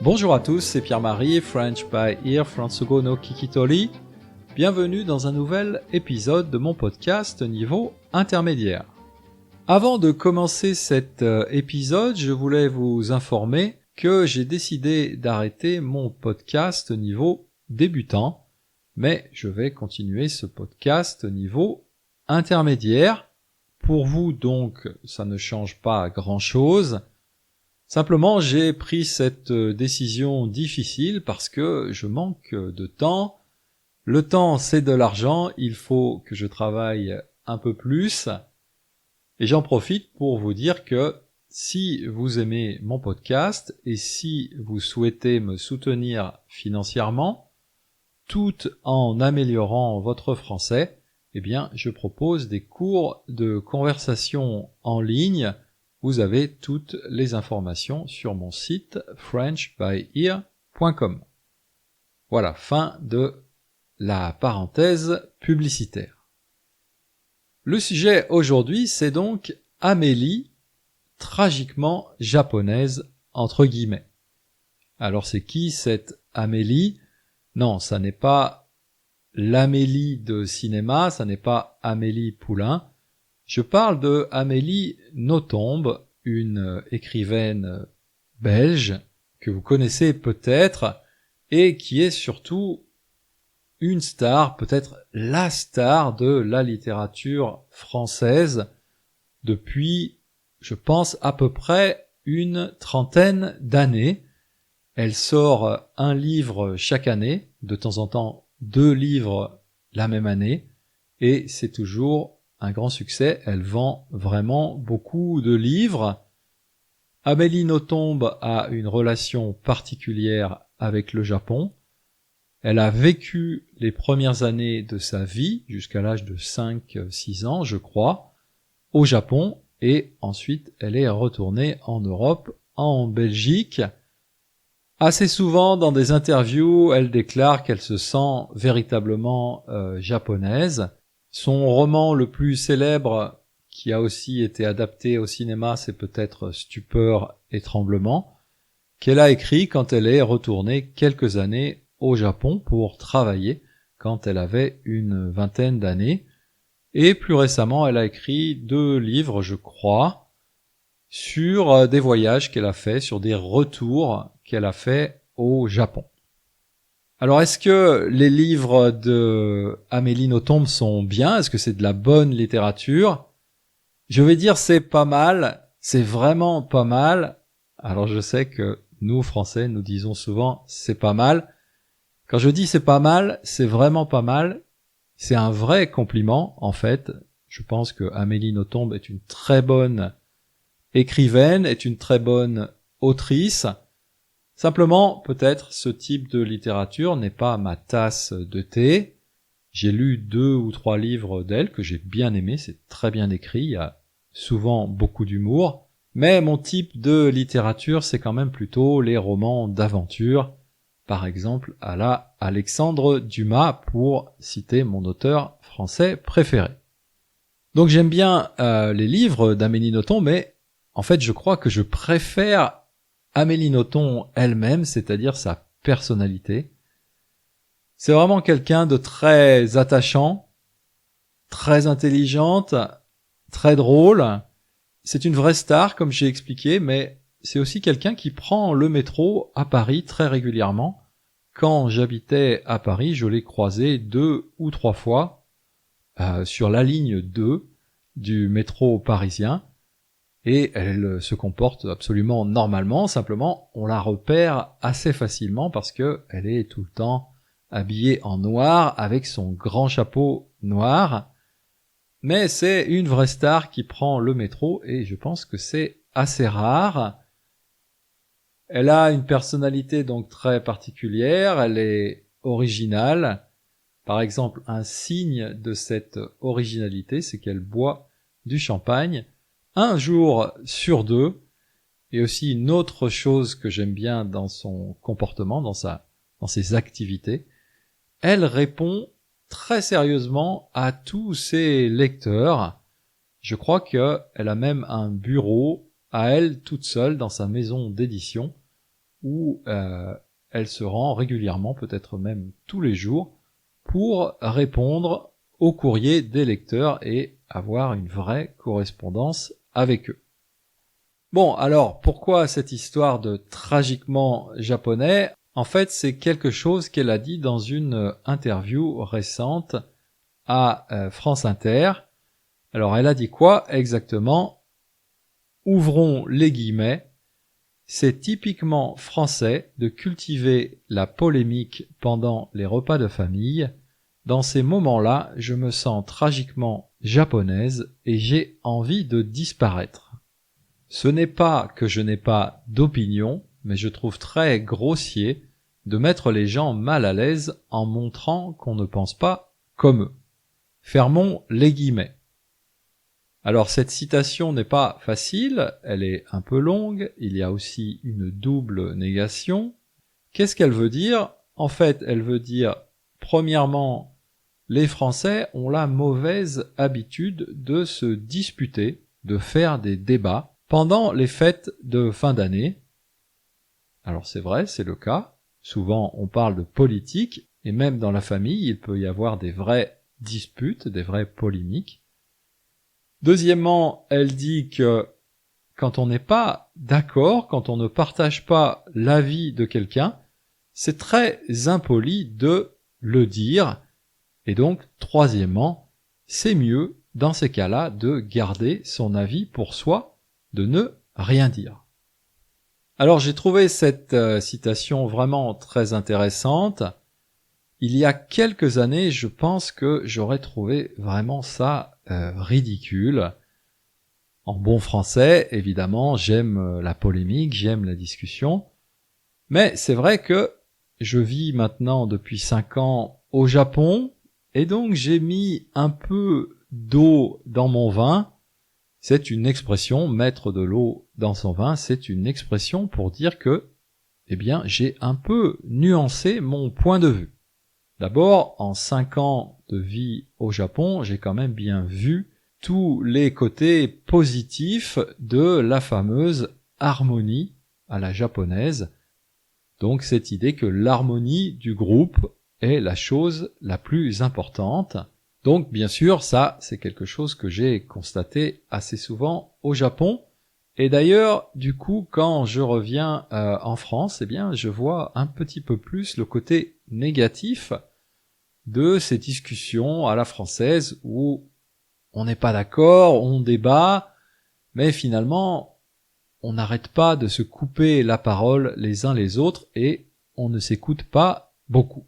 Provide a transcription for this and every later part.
Bonjour à tous, c'est Pierre-Marie, French by Ear, Fransugo no Kikitori. Bienvenue dans un nouvel épisode de mon podcast niveau intermédiaire. Avant de commencer cet épisode, je voulais vous informer que j'ai décidé d'arrêter mon podcast niveau débutant, mais je vais continuer ce podcast niveau intermédiaire. Pour vous donc, ça ne change pas grand-chose. Simplement, j'ai pris cette décision difficile parce que je manque de temps. Le temps, c'est de l'argent, il faut que je travaille un peu plus. Et j'en profite pour vous dire que si vous aimez mon podcast et si vous souhaitez me soutenir financièrement, tout en améliorant votre français, eh bien, je propose des cours de conversation en ligne. Vous avez toutes les informations sur mon site frenchbyear.com. Voilà, fin de la parenthèse publicitaire. Le sujet aujourd'hui, c'est donc Amélie, tragiquement japonaise, entre guillemets. Alors c'est qui cette Amélie ? Non, ça n'est pas l'Amélie de cinéma, ça n'est pas Amélie Poulain. Je parle de Amélie Nothomb, une écrivaine belge que vous connaissez peut-être et qui est surtout une star, peut-être la star de la littérature française depuis, je pense, à peu près une trentaine d'années. Elle sort un livre chaque année, de temps en temps 2 livres la même année, et c'est toujours un grand succès, elle vend vraiment beaucoup de livres. Amélie Nothomb a une relation particulière avec le Japon. Elle a vécu les premières années de sa vie, jusqu'à l'âge de 5-6 ans, je crois, au Japon, et ensuite elle est retournée en Europe, en Belgique. Assez souvent, dans des interviews, elle déclare qu'elle se sent véritablement japonaise. Son roman le plus célèbre, qui a aussi été adapté au cinéma, c'est peut-être Stupeur et Tremblement, qu'elle a écrit quand elle est retournée quelques années au Japon pour travailler, quand elle avait une vingtaine d'années. Et plus récemment, elle a écrit 2 livres, je crois, sur des voyages qu'elle a fait, sur des retours qu'elle a fait au Japon. Alors, est-ce que les livres de Amélie Nothomb sont bien ? Est-ce que c'est de la bonne littérature ? Je vais dire c'est pas mal, c'est vraiment pas mal. Alors, je sais que nous, Français, nous disons souvent c'est pas mal. Quand je dis c'est pas mal, c'est vraiment pas mal. C'est un vrai compliment, en fait. Je pense que Amélie Nothomb est une très bonne écrivaine, est une très bonne autrice. Simplement, peut-être, ce type de littérature n'est pas ma tasse de thé. J'ai lu 2 ou 3 livres d'elle que j'ai bien aimés, c'est très bien écrit, il y a souvent beaucoup d'humour. Mais mon type de littérature, c'est quand même plutôt les romans d'aventure, par exemple à la Alexandre Dumas, pour citer mon auteur français préféré. Donc j'aime bien les livres d'Amélie Nothomb, mais en fait je crois que je préfère Amélie Nothomb elle-même, c'est-à-dire sa personnalité. C'est vraiment quelqu'un de très attachant, très intelligente, très drôle. C'est une vraie star, comme j'ai expliqué, mais c'est aussi quelqu'un qui prend le métro à Paris très régulièrement. Quand j'habitais à Paris, je l'ai croisé 2 ou 3 fois sur la ligne 2 du métro parisien. Et elle se comporte absolument normalement, simplement on la repère assez facilement parce que elle est tout le temps habillée en noir avec son grand chapeau noir. Mais c'est une vraie star qui prend le métro et je pense que c'est assez rare. Elle a une personnalité donc très particulière, elle est originale. Par exemple, un signe de cette originalité, c'est qu'elle boit du champagne 1 jour sur 2, et aussi une autre chose que j'aime bien dans son comportement, dans ses activités, elle répond très sérieusement à tous ses lecteurs. Je crois qu'elle a même un bureau à elle toute seule dans sa maison d'édition où elle se rend régulièrement, peut-être même tous les jours, pour répondre aux courriers des lecteurs et avoir une vraie correspondance avec eux. Bon, alors, pourquoi cette histoire de tragiquement japonais? En fait, c'est quelque chose qu'elle a dit dans une interview récente à France Inter. Alors, elle a dit quoi exactement? Ouvrons les guillemets. C'est typiquement français de cultiver la polémique pendant les repas de famille. Dans ces moments-là, je me sens tragiquement japonaise et j'ai envie de disparaître. Ce n'est pas que je n'ai pas d'opinion, mais je trouve très grossier de mettre les gens mal à l'aise en montrant qu'on ne pense pas comme eux. Fermons les guillemets. Alors cette citation n'est pas facile, elle est un peu longue, il y a aussi une double négation. Qu'est-ce qu'elle veut dire? En fait, elle veut dire, premièrement, les Français ont la mauvaise habitude de se disputer, de faire des débats pendant les fêtes de fin d'année. Alors c'est vrai, c'est le cas. Souvent on parle de politique, et même dans la famille, il peut y avoir des vraies disputes, des vraies polémiques. Deuxièmement, elle dit que quand on n'est pas d'accord, quand on ne partage pas l'avis de quelqu'un, c'est très impoli de le dire. Et donc, troisièmement, c'est mieux, dans ces cas-là, de garder son avis pour soi, de ne rien dire. Alors, j'ai trouvé cette citation vraiment très intéressante. Il y a quelques années, je pense que j'aurais trouvé vraiment ça ridicule. En bon français, évidemment, j'aime la polémique, j'aime la discussion. Mais c'est vrai que je vis maintenant depuis 5 ans au Japon, et donc j'ai mis un peu d'eau dans mon vin. C'est une expression, mettre de l'eau dans son vin, c'est une expression pour dire que, eh bien, j'ai un peu nuancé mon point de vue. D'abord, en 5 ans de vie au Japon, j'ai quand même bien vu tous les côtés positifs de la fameuse harmonie à la japonaise. Donc cette idée que l'harmonie du groupe est la chose la plus importante. Donc bien sûr, ça c'est quelque chose que j'ai constaté assez souvent au Japon. Et d'ailleurs, du coup, quand je reviens en France, eh bien, je vois un petit peu plus le côté négatif de ces discussions à la française où on n'est pas d'accord, on débat, mais finalement, on n'arrête pas de se couper la parole les uns les autres et on ne s'écoute pas beaucoup.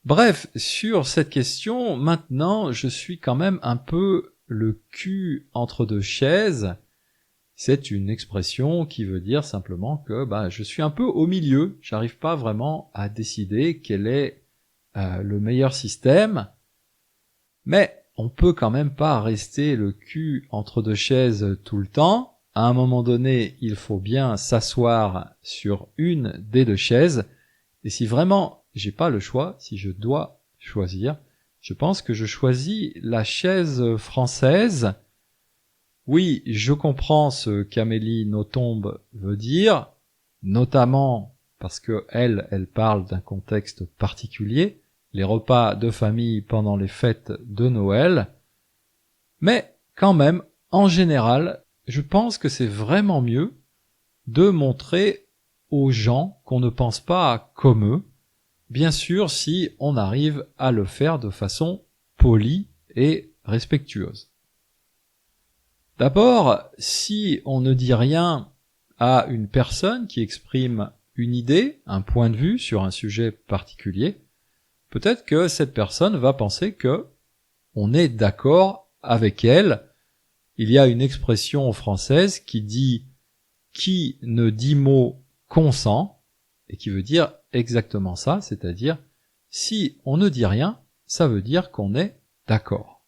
Bref, sur cette question, maintenant, je suis quand même un peu le cul entre deux chaises. C'est une expression qui veut dire simplement que je suis un peu au milieu, j'arrive pas vraiment à décider quel est le meilleur système, mais on peut quand même pas rester le cul entre deux chaises tout le temps. À un moment donné, il faut bien s'asseoir sur une des deux chaises, et si vraiment j'ai pas le choix, si je dois choisir, je pense que je choisis la chaise française. Oui, je comprends ce qu'Amélie Nothomb veut dire, notamment parce que elle parle d'un contexte particulier, les repas de famille pendant les fêtes de Noël, mais quand même, en général, je pense que c'est vraiment mieux de montrer aux gens qu'on ne pense pas comme eux, bien sûr si on arrive à le faire de façon polie et respectueuse. D'abord, si on ne dit rien à une personne qui exprime une idée, un point de vue sur un sujet particulier, peut-être que cette personne va penser que on est d'accord avec elle. Il y a une expression française qui dit « qui ne dit mot consent » et qui veut dire exactement ça, c'est-à-dire si on ne dit rien, ça veut dire qu'on est d'accord.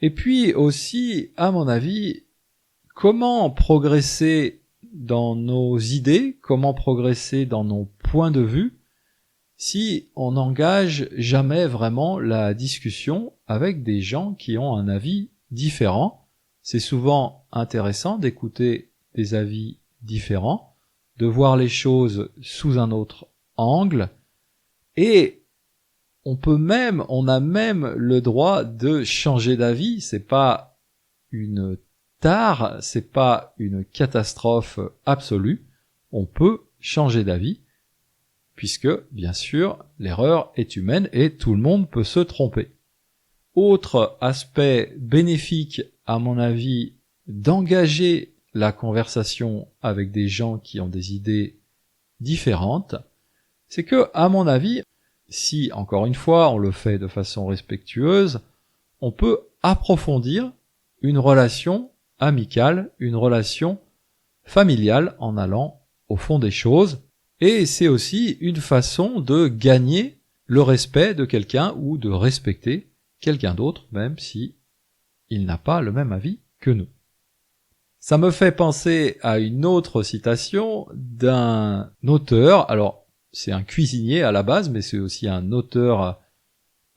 Et puis aussi, à mon avis, comment progresser dans nos idées, comment progresser dans nos points de vue, si on n'engage jamais vraiment la discussion avec des gens qui ont un avis différent. C'est souvent intéressant d'écouter des avis différents, de voir les choses sous un autre angle, et on a même le droit de changer d'avis. C'est pas une tare, c'est pas une catastrophe absolue. On peut changer d'avis, puisque, bien sûr, l'erreur est humaine et tout le monde peut se tromper. Autre aspect bénéfique, à mon avis, d'engager la conversation avec des gens qui ont des idées différentes, c'est que, à mon avis, si, encore une fois, on le fait de façon respectueuse, on peut approfondir une relation amicale, une relation familiale en allant au fond des choses, et c'est aussi une façon de gagner le respect de quelqu'un ou de respecter quelqu'un d'autre, même si il n'a pas le même avis que nous. Ça me fait penser à une autre citation d'un auteur, alors c'est un cuisinier à la base, mais c'est aussi un auteur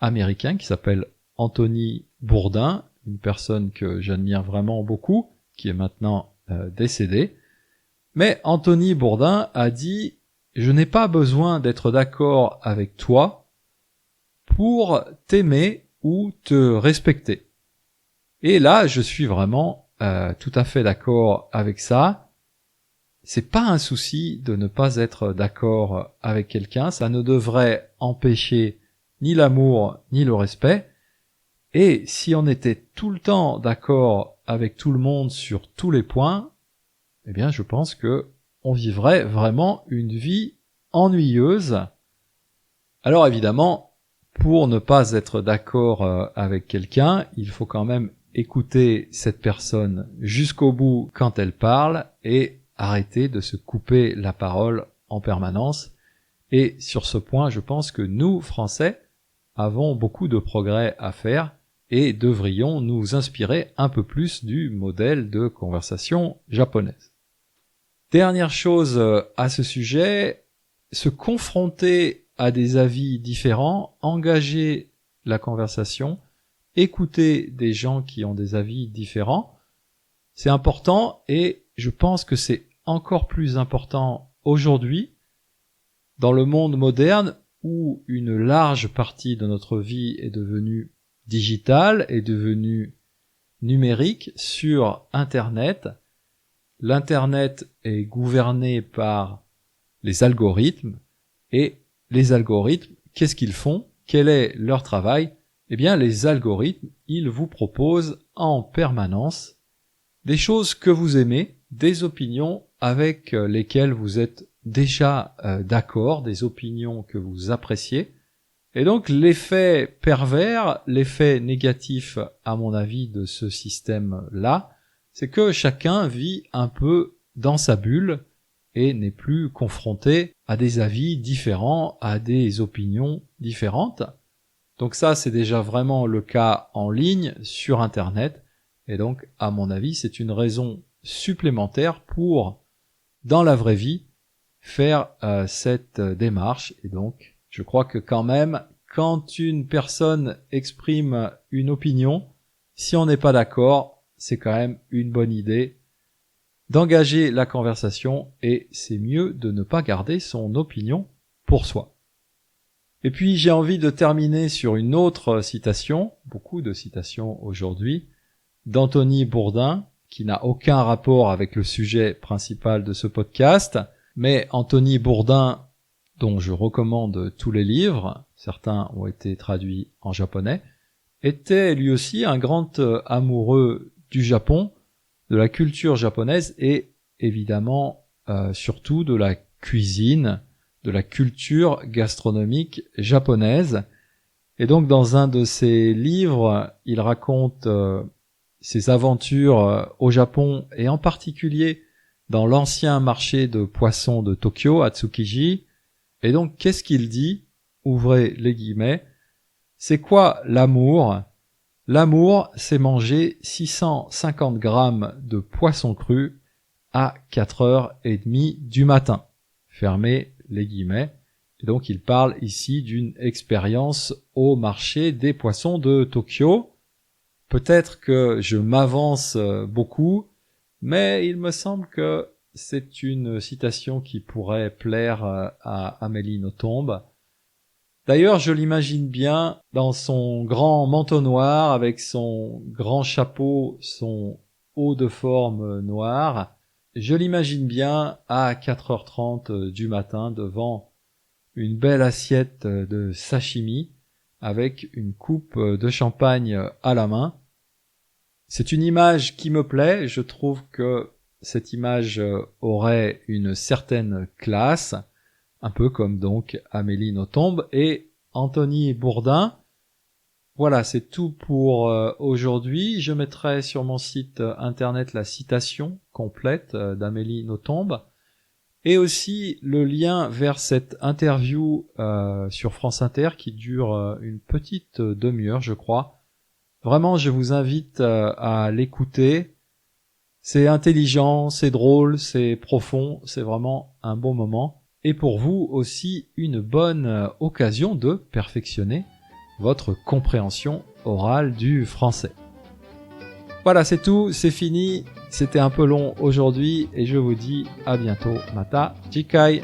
américain qui s'appelle Anthony Bourdain, une personne que j'admire vraiment beaucoup, qui est maintenant décédé. Mais Anthony Bourdain a dit « Je n'ai pas besoin d'être d'accord avec toi pour t'aimer ou te respecter. » Et là, je suis vraiment tout à fait d'accord avec ça. C'est pas un souci de ne pas être d'accord avec quelqu'un, ça ne devrait empêcher ni l'amour ni le respect. Et si on était tout le temps d'accord avec tout le monde sur tous les points, eh bien je pense que on vivrait vraiment une vie ennuyeuse. Alors évidemment, pour ne pas être d'accord avec quelqu'un, il faut quand même écouter cette personne jusqu'au bout quand elle parle et arrêter de se couper la parole en permanence. Et sur ce point, je pense que nous, Français, avons beaucoup de progrès à faire et devrions nous inspirer un peu plus du modèle de conversation japonaise. Dernière chose à ce sujet, se confronter à des avis différents, engager la conversation, écouter des gens qui ont des avis différents, c'est important et je pense que c'est encore plus important aujourd'hui dans le monde moderne où une large partie de notre vie est devenue digitale, est devenue numérique sur Internet. L'Internet est gouverné par les algorithmes et les algorithmes, qu'est-ce qu'ils font? Quel est leur travail? Eh bien, les algorithmes, ils vous proposent en permanence des choses que vous aimez, des opinions avec lesquelles vous êtes déjà d'accord, des opinions que vous appréciez. Et donc, l'effet pervers, l'effet négatif, à mon avis, de ce système-là, c'est que chacun vit un peu dans sa bulle et n'est plus confronté à des avis différents, à des opinions différentes. Donc ça, c'est déjà vraiment le cas en ligne sur Internet. Et donc, à mon avis, c'est une raison supplémentaire pour, dans la vraie vie, faire cette démarche. Et donc, je crois que quand même, quand une personne exprime une opinion, si on n'est pas d'accord, c'est quand même une bonne idée d'engager la conversation et c'est mieux de ne pas garder son opinion pour soi. Et puis j'ai envie de terminer sur une autre citation, beaucoup de citations aujourd'hui, d'Anthony Bourdain, qui n'a aucun rapport avec le sujet principal de ce podcast, mais Anthony Bourdain, dont je recommande tous les livres, certains ont été traduits en japonais, était lui aussi un grand amoureux du Japon, de la culture japonaise et évidemment surtout de la cuisine, de la culture gastronomique japonaise. Et donc dans un de ses livres, il raconte ses aventures au Japon et en particulier dans l'ancien marché de poissons de Tokyo, à Tsukiji. Et donc qu'est-ce qu'il dit? Ouvrez les guillemets. C'est quoi l'amour? L'amour, c'est manger 650 grammes de poisson cru à 4h30 du matin. Fermez les guillemets. Et donc, il parle ici d'une expérience au marché des poissons de Tokyo. Peut-être que je m'avance beaucoup, mais il me semble que c'est une citation qui pourrait plaire à Amélie Nothomb. D'ailleurs, je l'imagine bien dans son grand manteau noir, avec son grand chapeau, son haut de forme noir. Je l'imagine bien à 4h30 du matin devant une belle assiette de sashimi avec une coupe de champagne à la main. C'est une image qui me plaît. Je trouve que cette image aurait une certaine classe, un peu comme donc Amélie Nothomb et Anthony Bourdin. Voilà, c'est tout pour aujourd'hui. Je mettrai sur mon site internet la citation complète d'Amélie Nothomb et aussi le lien vers cette interview sur France Inter qui dure une petite demi-heure, je crois. Vraiment, je vous invite à l'écouter. C'est intelligent, c'est drôle, c'est profond, c'est vraiment un bon moment. Et pour vous aussi, une bonne occasion de perfectionner votre compréhension orale du français. Voilà, c'est tout, c'est fini. C'était un peu long aujourd'hui et je vous dis à bientôt. Mata Jikai.